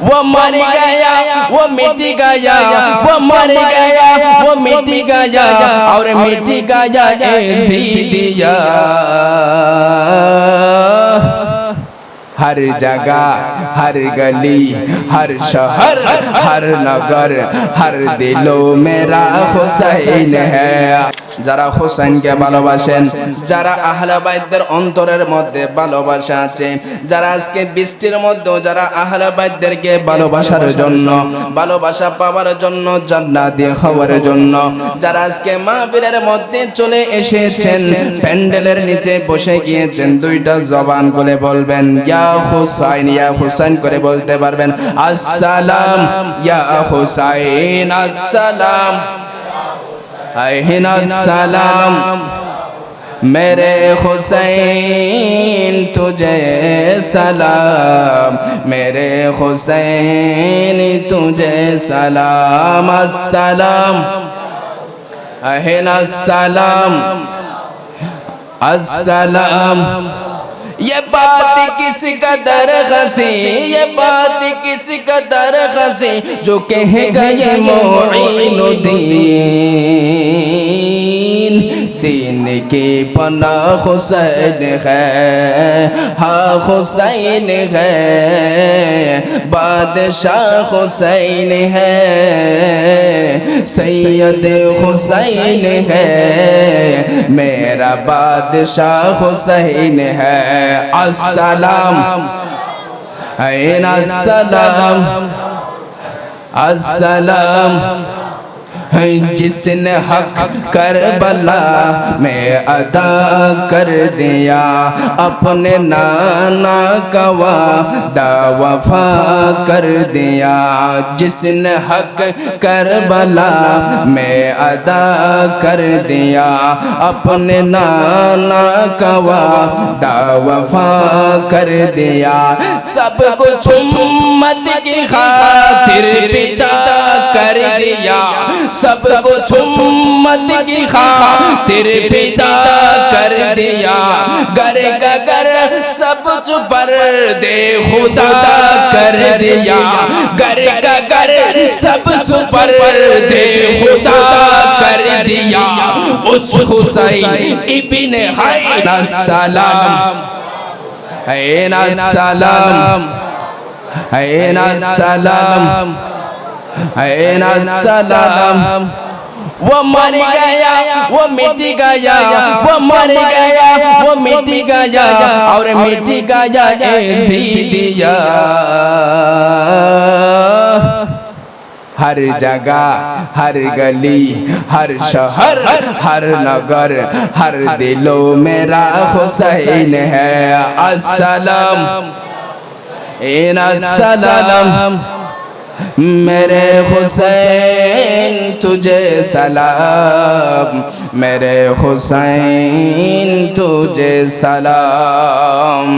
वो मर गया वो मिट गया, वो मर गया वो मिट गया, और मिट गया ऐसी दिया। हर जगह हर गली हर शहर हर नगर हर दिलों मेरा हुसैन है। যারা হোসেনকে ভালোবাসেন, যারা আহলে বাইতের অন্তরের মধ্যে ভালোবাসা আছে, যারা আজকে বৃষ্টির মধ্যে যারা আহলে বাইতদেরকে ভালোবাসার জন্য, ভালোবাসা পাওয়ার জন্য, জান্নাতি হওয়ার জন্য, যারা আজকে মাহফিলের মধ্যে চলে এসেছেন, প্যান্ডেলের নিচে বসে গিয়েছেন, দুইটা জবান খুলে বলবেন ইয়া হুসাইন, ইয়া হুসাইন করে বলতে পারবেন আসসালাম ইয়া হুসাইন, আসসালাম सलाम मेरे हुसैन तुझे सलाम, मेरे हुसैन तुझे सलाम, अस्सलाम सलाम अस्सलाम। ये बात किस कदर हंसी, ये बात किस कदर हंसी, जो कह गए मोइनुद्दीन, दीन की पना हुसैन है, हाँ हुसैन है, बादशाह हुसैन है, सैयद हुसैन है, मेरा बादशाह हुसैन है। अस्सलाम अस्सलाम अस्सलाम। जिसने हक करबला में अदा कर दिया, अपने नाना का वादा वफा कर दिया। जिसने हक करबला में अदा कर दिया, अपने नाना का वादा वफा कर दिया। सब कुछ उम्मत की खातिर पिता कर दिया, सब कुछ उम्मत की खातिर पिता कर दिया। घर का घर सब पर दे खुदा कर दिया, घर का घर सब पर दे खुदा कर दिया। उस हुसैन इब्न हैन सलाम हैन सलाम हैन सलाम हैन सलाम। वो मर गया वो मिट गया, वो मर गया वो मिट गया, और मिट गया ऐसी दिया। हर जगह हर गली हर शहर हर नगर हर दिलों मेरा हुसैन है। अस्सलाम अस्सलाम मेरे हुसैन तुझे सलाम, मेरे हुसैन तुझे सलाम।